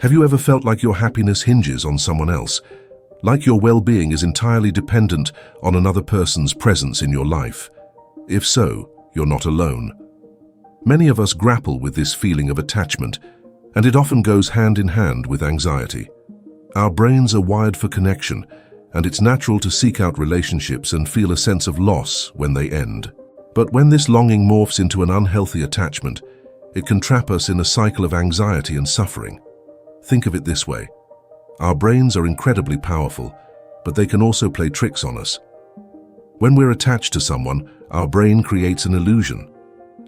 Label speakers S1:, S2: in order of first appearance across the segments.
S1: Have you ever felt like your happiness hinges on someone else? Like your well-being is entirely dependent on another person's presence in your life? If so, you're not alone. Many of us grapple with this feeling of attachment, and it often goes hand in hand with anxiety. Our brains are wired for connection, and it's natural to seek out relationships and feel a sense of loss when they end. But when this longing morphs into an unhealthy attachment, it can trap us in a cycle of anxiety and suffering. Think of it this way. Our brains are incredibly powerful, but they can also play tricks on us. When we're attached to someone, our brain creates an illusion,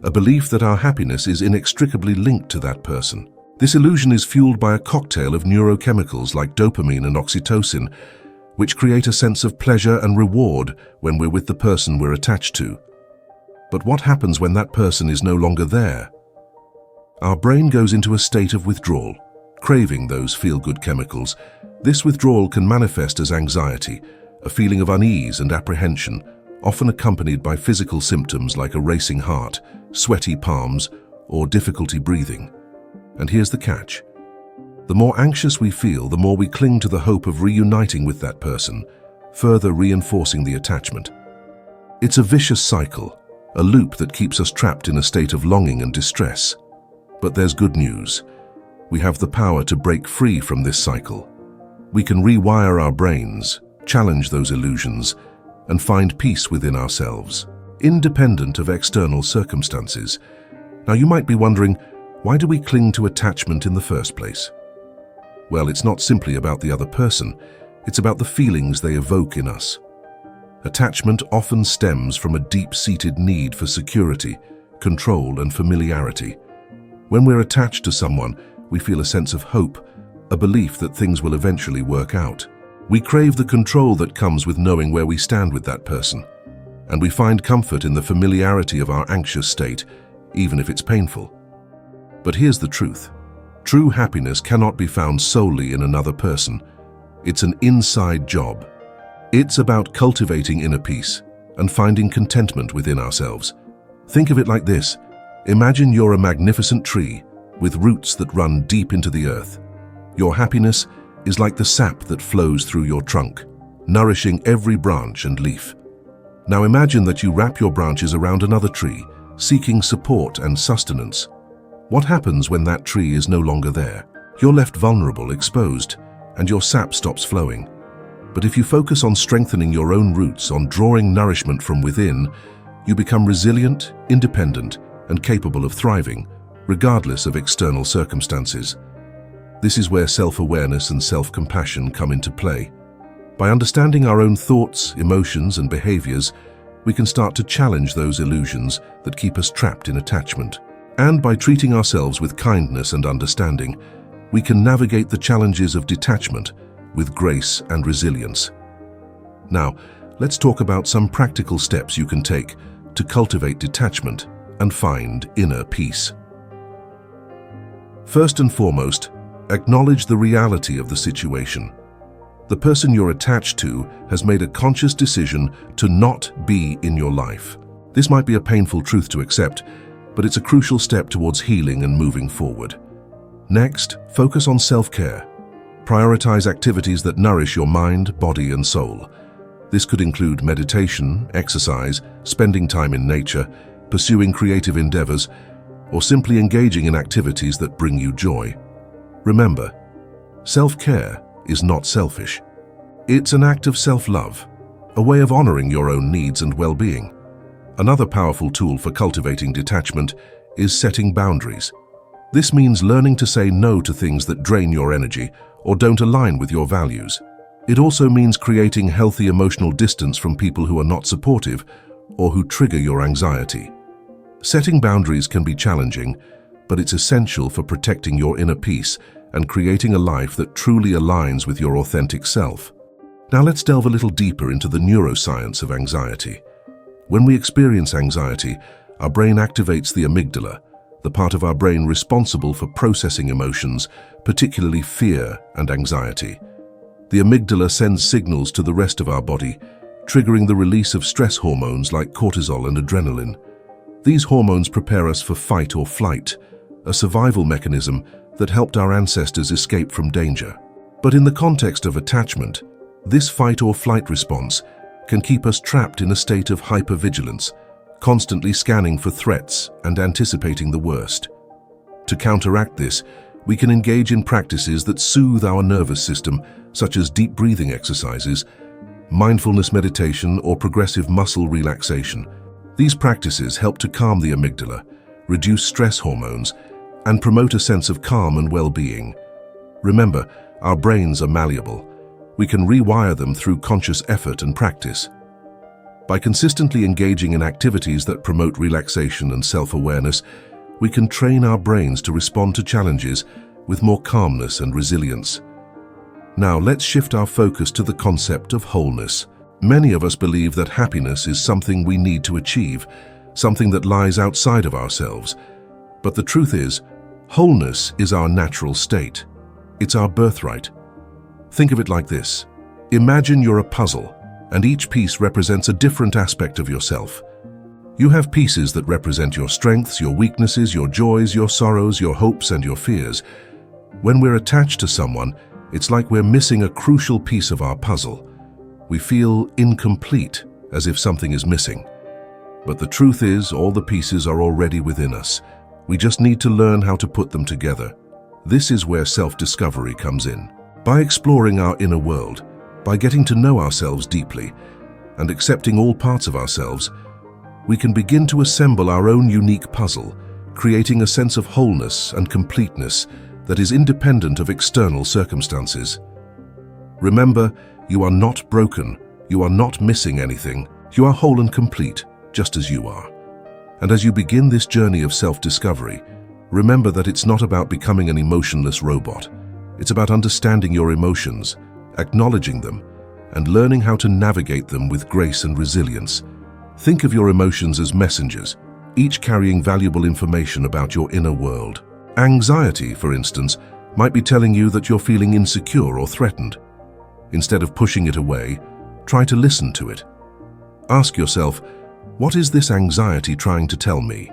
S1: a belief that our happiness is inextricably linked to that person. This illusion is fueled by a cocktail of neurochemicals like dopamine and oxytocin, which create a sense of pleasure and reward when we're with the person we're attached to. But what happens when that person is no longer there? Our brain goes into a state of withdrawal, craving those feel-good chemicals. This withdrawal can manifest as anxiety, a feeling of unease and apprehension, often accompanied by physical symptoms like a racing heart, sweaty palms, or difficulty breathing. And here's the catch. The more anxious we feel, the more we cling to the hope of reuniting with that person, further reinforcing the attachment. It's a vicious cycle, a loop that keeps us trapped in a state of longing and distress. But there's good news. We have the power to break free from this cycle. We can rewire our brains, challenge those illusions, and find peace within ourselves, independent of external circumstances. Now you might be wondering, why do we cling to attachment in the first place? Well, it's not simply about the other person, it's about the feelings they evoke in us. Attachment often stems from a deep-seated need for security, control, and familiarity. When we're attached to someone, we feel a sense of hope, a belief that things will eventually work out. We crave the control that comes with knowing where we stand with that person, and we find comfort in the familiarity of our anxious state, even if it's painful. But here's the truth. True happiness cannot be found solely in another person. It's an inside job. It's about cultivating inner peace and finding contentment within ourselves. Think of it like this. Imagine you're a magnificent tree with roots that run deep into the earth. Your happiness is like the sap that flows through your trunk, nourishing every branch and leaf. Now imagine that you wrap your branches around another tree, seeking support and sustenance. What happens when that tree is no longer there? You're left vulnerable, exposed, and your sap stops flowing. But if you focus on strengthening your own roots, on drawing nourishment from within, you become resilient, independent, and capable of thriving, regardless of external circumstances. This is where self-awareness and self-compassion come into play. By understanding our own thoughts, emotions, and behaviors, we can start to challenge those illusions that keep us trapped in attachment. And by treating ourselves with kindness and understanding, we can navigate the challenges of detachment with grace and resilience. Now, let's talk about some practical steps you can take to cultivate detachment and find inner peace. First and foremost, acknowledge the reality of the situation. The person you're attached to has made a conscious decision to not be in your life. This might be a painful truth to accept, but it's a crucial step towards healing and moving forward. Next, focus on self-care. Prioritize activities that nourish your mind, body, and soul. This could include meditation, exercise, spending time in nature, pursuing creative endeavors, or simply engaging in activities that bring you joy. Remember, self-care is not selfish. It's an act of self-love, a way of honoring your own needs and well-being. Another powerful tool for cultivating detachment is setting boundaries. This means learning to say no to things that drain your energy or don't align with your values. It also means creating healthy emotional distance from people who are not supportive or who trigger your anxiety. Setting boundaries can be challenging, but it's essential for protecting your inner peace and creating a life that truly aligns with your authentic self. Now let's delve a little deeper into the neuroscience of anxiety. When we experience anxiety, our brain activates the amygdala, the part of our brain responsible for processing emotions, particularly fear and anxiety. The amygdala sends signals to the rest of our body, triggering the release of stress hormones like cortisol and adrenaline. These hormones prepare us for fight or flight, a survival mechanism that helped our ancestors escape from danger. But in the context of attachment, this fight or flight response can keep us trapped in a state of hypervigilance, constantly scanning for threats and anticipating the worst. To counteract this, we can engage in practices that soothe our nervous system, such as deep breathing exercises, mindfulness meditation, or progressive muscle relaxation. These practices help to calm the amygdala, reduce stress hormones, and promote a sense of calm and well-being. Remember, our brains are malleable. We can rewire them through conscious effort and practice. By consistently engaging in activities that promote relaxation and self-awareness, we can train our brains to respond to challenges with more calmness and resilience. Now let's shift our focus to the concept of wholeness. Many of us believe that happiness is something we need to achieve, something that lies outside of ourselves. But the truth is, wholeness is our natural state. It's our birthright. Think of it like this. Imagine you're a puzzle, and each piece represents a different aspect of yourself. You have pieces that represent your strengths, your weaknesses, your joys, your sorrows, your hopes, and your fears. When we're attached to someone, it's like we're missing a crucial piece of our puzzle. We feel incomplete, as if something is missing. But the truth is, all the pieces are already within us. We just need to learn how to put them together. This is where self-discovery comes in. By exploring our inner world, by getting to know ourselves deeply, and accepting all parts of ourselves, we can begin to assemble our own unique puzzle, creating a sense of wholeness and completeness that is independent of external circumstances. Remember, you are not broken, you are not missing anything, you are whole and complete, just as you are. And as you begin this journey of self-discovery, remember that it's not about becoming an emotionless robot. It's about understanding your emotions, acknowledging them, and learning how to navigate them with grace and resilience. Think of your emotions as messengers, each carrying valuable information about your inner world. Anxiety, for instance, might be telling you that you're feeling insecure or threatened. Instead of pushing it away, try to listen to it. Ask yourself, what is this anxiety trying to tell me?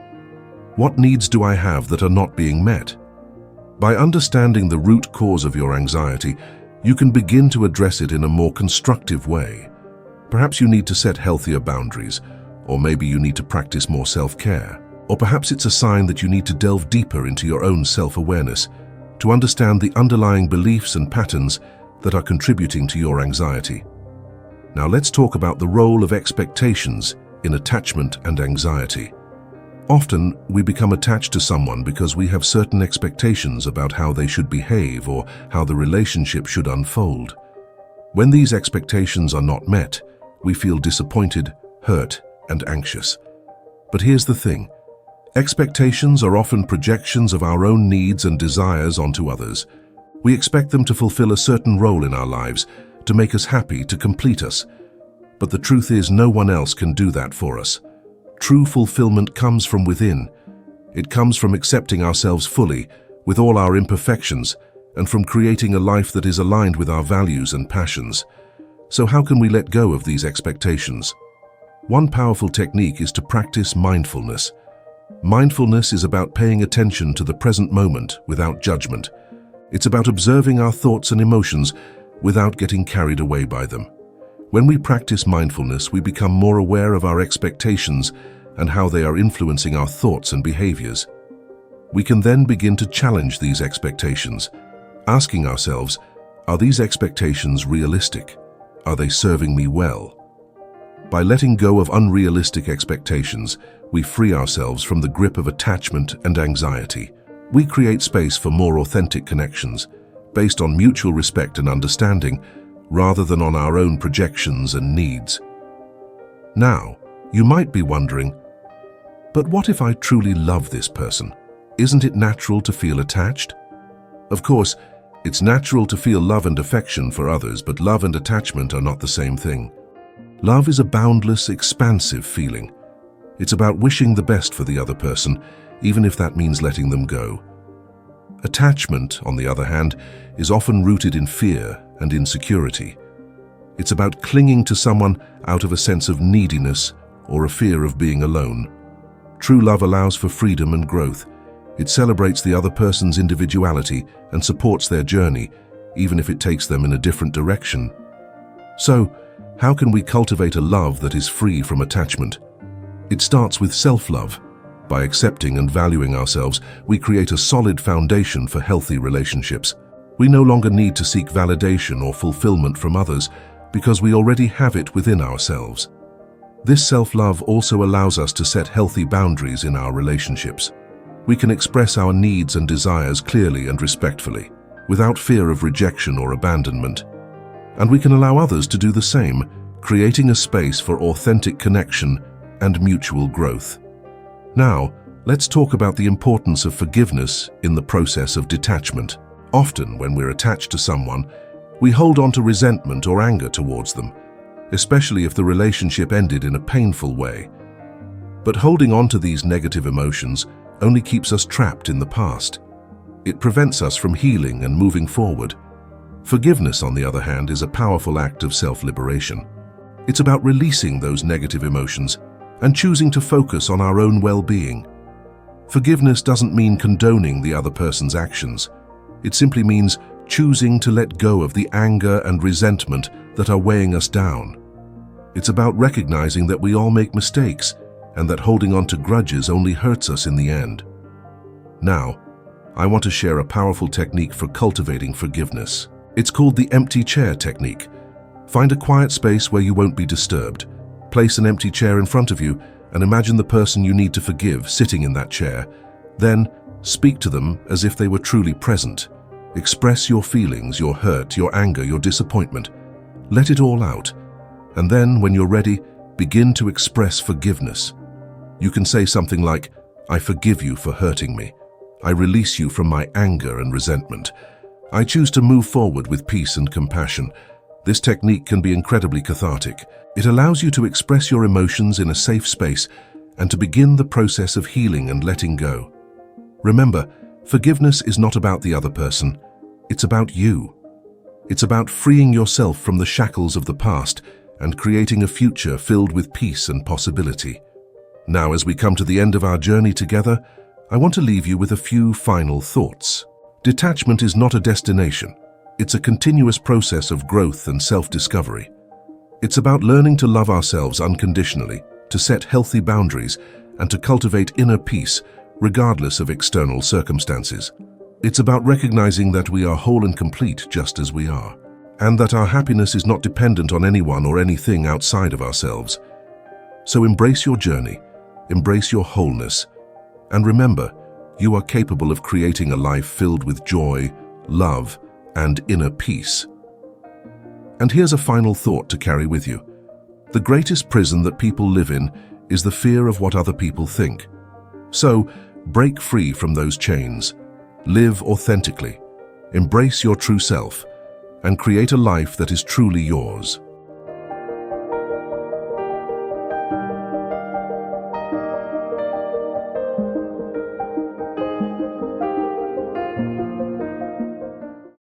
S1: What needs do I have that are not being met? By understanding the root cause of your anxiety, you can begin to address it in a more constructive way. Perhaps you need to set healthier boundaries, or maybe you need to practice more self-care. Or perhaps it's a sign that you need to delve deeper into your own self-awareness to understand the underlying beliefs and patterns that are contributing to your anxiety. Now let's talk about the role of expectations in attachment and anxiety. Often, we become attached to someone because we have certain expectations about how they should behave or how the relationship should unfold. When these expectations are not met, we feel disappointed, hurt, and anxious. But here's the thing. Expectations are often projections of our own needs and desires onto others. We expect them to fulfill a certain role in our lives, to make us happy, to complete us. But the truth is, no one else can do that for us. True fulfillment comes from within. It comes from accepting ourselves fully, with all our imperfections, and from creating a life that is aligned with our values and passions. So how can we let go of these expectations? One powerful technique is to practice mindfulness. Mindfulness is about paying attention to the present moment without judgment. It's about observing our thoughts and emotions without getting carried away by them. When we practice mindfulness, we become more aware of our expectations and how they are influencing our thoughts and behaviors. We can then begin to challenge these expectations, asking ourselves, are these expectations realistic? Are they serving me well? By letting go of unrealistic expectations, we free ourselves from the grip of attachment and anxiety. We create space for more authentic connections, based on mutual respect and understanding, rather than on our own projections and needs. Now, you might be wondering, but what if I truly love this person? Isn't it natural to feel attached? Of course, it's natural to feel love and affection for others, but love and attachment are not the same thing. Love is a boundless, expansive feeling. It's about wishing the best for the other person, even if that means letting them go. Attachment, on the other hand, is often rooted in fear and insecurity. It's about clinging to someone out of a sense of neediness or a fear of being alone. True love allows for freedom and growth. It celebrates the other person's individuality and supports their journey, even if it takes them in a different direction. So, how can we cultivate a love that is free from attachment? It starts with self-love. By accepting and valuing ourselves, we create a solid foundation for healthy relationships. We no longer need to seek validation or fulfillment from others because we already have it within ourselves. This self-love also allows us to set healthy boundaries in our relationships. We can express our needs and desires clearly and respectfully, without fear of rejection or abandonment. And we can allow others to do the same, creating a space for authentic connection and mutual growth. Now, let's talk about the importance of forgiveness in the process of detachment. Often, when we're attached to someone, we hold on to resentment or anger towards them, especially if the relationship ended in a painful way. But holding on to these negative emotions only keeps us trapped in the past. It prevents us from healing and moving forward. Forgiveness, on the other hand, is a powerful act of self-liberation. It's about releasing those negative emotions and choosing to focus on our own well-being. Forgiveness doesn't mean condoning the other person's actions. It simply means choosing to let go of the anger and resentment that are weighing us down. It's about recognizing that we all make mistakes and that holding on to grudges only hurts us in the end. Now, I want to share a powerful technique for cultivating forgiveness. It's called the empty chair technique. Find a quiet space where you won't be disturbed. Place an empty chair in front of you and imagine the person you need to forgive sitting in that chair. Then, speak to them as if they were truly present. Express your feelings, your hurt, your anger, your disappointment. Let it all out. And then, when you're ready, begin to express forgiveness. You can say something like, "I forgive you for hurting me. I release you from my anger and resentment. I choose to move forward with peace and compassion." This technique can be incredibly cathartic. It allows you to express your emotions in a safe space and to begin the process of healing and letting go. Remember, forgiveness is not about the other person. It's about you. It's about freeing yourself from the shackles of the past and creating a future filled with peace and possibility. Now, as we come to the end of our journey together, I want to leave you with a few final thoughts. Detachment is not a destination. It's a continuous process of growth and self-discovery. It's about learning to love ourselves unconditionally, to set healthy boundaries, and to cultivate inner peace, regardless of external circumstances. It's about recognizing that we are whole and complete just as we are, and that our happiness is not dependent on anyone or anything outside of ourselves. So embrace your journey, embrace your wholeness, and remember, you are capable of creating a life filled with joy, love, and inner peace. And here's a final thought to carry with you. The greatest prison that people live in is the fear of what other people think. So, break free from those chains. Live authentically, embrace your true self, and create a life that is truly yours.